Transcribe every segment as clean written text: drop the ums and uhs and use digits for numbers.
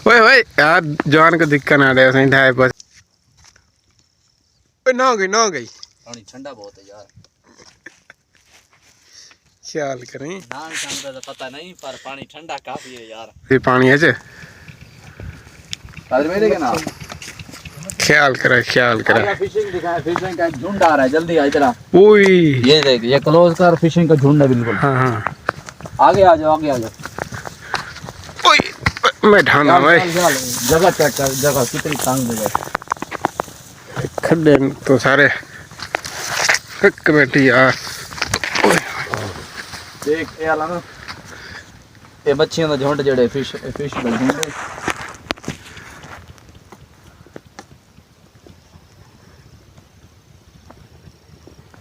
ओए ओए यार जवान को दिक्कत ना दे सही ढाई बस ओए ना हो गई पानी ठंडा बहुत है यार ख्याल करें ना ठंडा तो पता नहीं पर पानी ठंडा काफी है यार ये पानी है जे कल मेरे के ना ख्याल करे फिशिंग दिखाए फिशिंग का झुंड आ रहा है जल्दी आ इधर ओए ये देख ये क्लोज कर फिशिंग का झुंड है बिल्कुल हां आगे आ जाओ ओए मैं ढाना भाई जगह चेक कर जगह कितनी तंग है खड्डे तो सारे फक बैठी यार देख ये आला ना ये बच्चियों का झुंड जड़े फिश का झुंड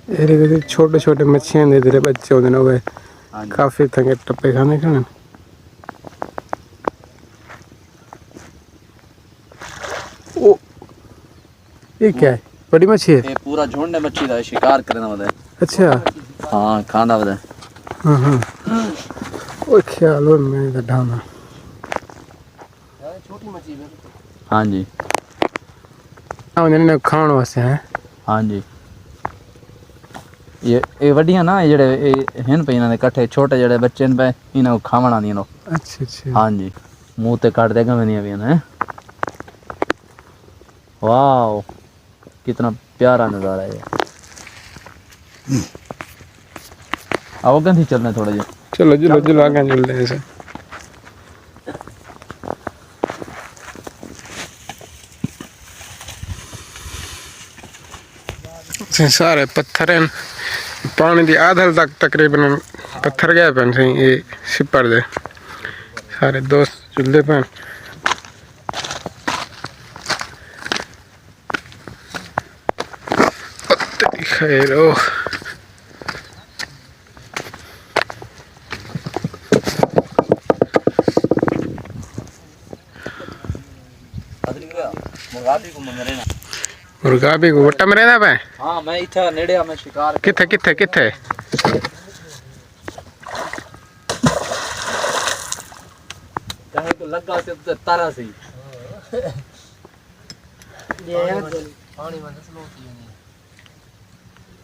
ये छोटे छोटे मच्छियां दे दे बच्चे होते ना वे काफी थंगे टप्पे खाने खाने ओ ये क्या है बड़ी मच्छी है ये पूरा झुंड है मच्छी का शिकार करना होता है अच्छा हां खाना होता है हां ओ ख्याल हो मैं इधर ढाना छोटी मच्छी है हां जी हां ने खाण वास्ते है हां जी ये वड्डियां ना जेड़े हैं पे इना दे कट्ठे छोटे जेड़े बच्चे ने पे इना को खावण आंदी नो अच्छा हां जी मुंह ते काट देगा मैं नहीं हैं वाओ कितना प्यारा नजारा है आओ गंदी चलना थोड़ा जी चलो आगे चलते हैं ऐसे सारे पत्थर हैं पानी की आधल तक तकरीबन पत्थर गए पे सही ये सिपर दे सारे दोस्त चुलते पे खैर ओ मुर्गा भी वट्टा में रहना पे हां मैं इथा नेड़े में शिकार किथे चाहे तो लगा से तारा से ये पानी में स्लो की नहीं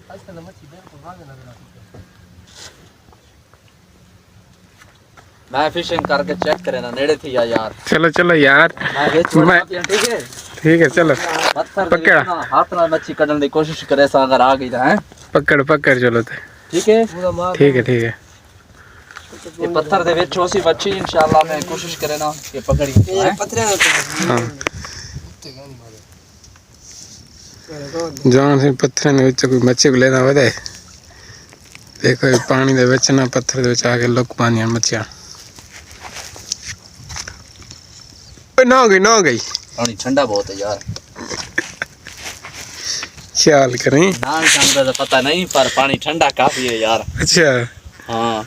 आज तक मच्छी बिल्कुल भागे ना मैं फिशिंग करके चेक करे ना नेड़े थी यार चलो यार मैं ठीक है चलो पकड़ हाथ में मच्छी कटने की कोशिश करे सा अगर आ गई है पकड़ चलो ठीक है ये पत्थर दे विच ओसी मच्छी इंशाल्लाह मैं कोशिश करे ना ये पकड़ी ये पत्थर हां जान से पत्थर ने विच कोई मच्छी को लेना वदे देखो पानी दे विच ना पत्थर दे विच आके लुक पानी मच्छियां ना हो गई पानी ठंडा बहुत है यार ख्याल करें ना ठंडा तो पता नहीं पर पानी ठंडा काफी है यार अच्छा हां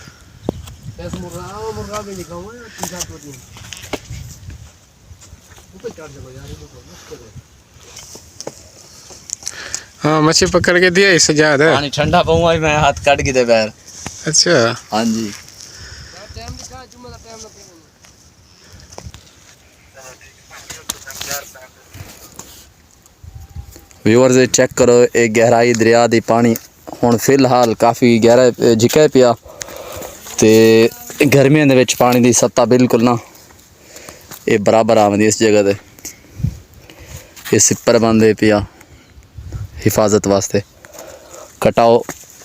मुर्गा भी निकालूं तीन चार दिन ऊपर चढ़ जाओ यार ये हाँ मच्छी पकड़ के दिया इससे ज्यादा पानी ठंडा पहुंचा मैं हाथ काट के दे पैर अच्छा हां जी टाइम दिखा जुम्मा का टाइम ना व्यूअर्स चेक करो ये गहराई दरिया दी पानी हुण फिलहाल काफ़ी गहरा झिका पिया ते गर्मियों दे विच पानी दी सतह बिल्कुल ना ये बराबर आंदी इस जगह ते ये सिपर बंदे पिया हिफाजत वास्ते कटाओ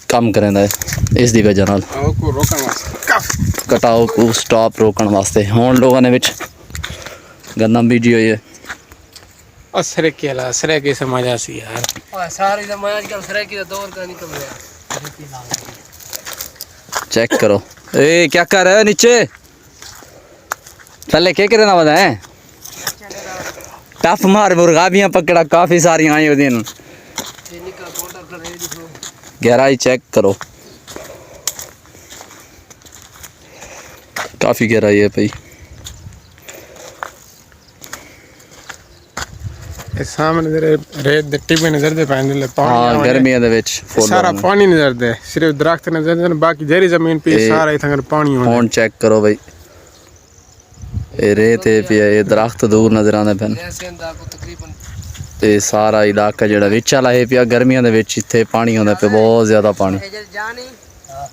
कम करेंदा है इस दी वजह नाल कटाओ को स्टॉप रोकण वास्ते हुण लोगों ने विच गंदम बीजी हुई है सरकी से मजा सी यार और सारी जमाना आजकल सरकी का दौर का निकल गया चेक करो ए क्या कर रहे हो नीचे थले क्या करना बता है टफ मार मुर्गा भी पकड़ा काफी सारी आई दिन गहराई चेक करो काफी गहराई है भाई सामने रेत दे टिब्बे नजर दे पानी पानी हां गर्मियों दे विच सारा पानी नजर दे सिर्फ दरख्त नजर दे बाकी जरी जमीन पे सारा इधर पानी होना फोन चेक करो भाई ये रेत है पिया, ये दरख्त दूर नजर आने पैन। यासीन दा को तकरीबन ये सारा इलाका जेड़ा विच वाला है पिया, गर्मियों दे विच इत्थे पानी होंदा पे, बहुत ज्यादा पानी,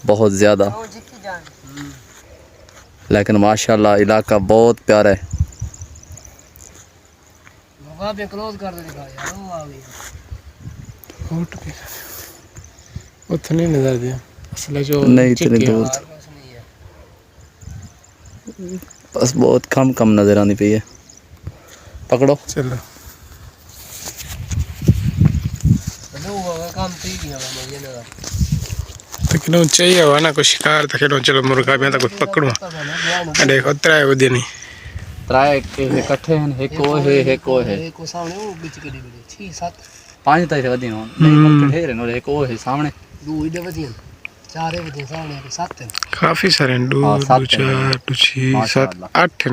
बहुत ज्यादा। लेकिन माशाल्लाह इलाका बहुत प्यारा है। वहां पे क्लोज कर दे दिखा यार, वो आ गई होट पे उतने नजर दिया असले जो नहीं इतनी दूर, बस नहीं है। बस बहुत कम कम नजर आनी पई है। पकड़ो चलो लो वो काम ठीक है मुझे लगा। तो किलो चाहिए हुआ ना कुछ शिकार तो किलो चलो मुर्गा भी तो कुछ पकड़ो अरे उतरा है वो दिन त्राय इकट्ठे हैं, एक ओ है, एक ओ है, एक को सामने वो बीच के दी 6 7 5 तक वधी हो नहीं ढेर है, एक ओ है सामने, दो इधर वधी 4 वधी सामने 7 है। काफी सारे हैं, 2 2 4 2 6 7 8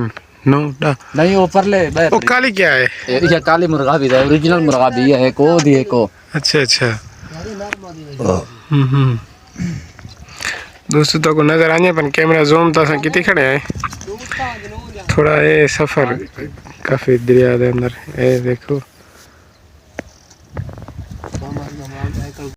9 10 नहीं वो परले वो काली क्या है? ये काली मुर्गा भी है, ओरिजिनल मुर्गा भी है, एक ओ दी एक ओ। अच्छा अच्छा यार नॉर्मल दी हम्म दोस्तों तो को नजर आने पर कैमरा जूम तो कितने खड़े हैं थोड़ा ये सफर काफी दरिया के अंदर ये देखो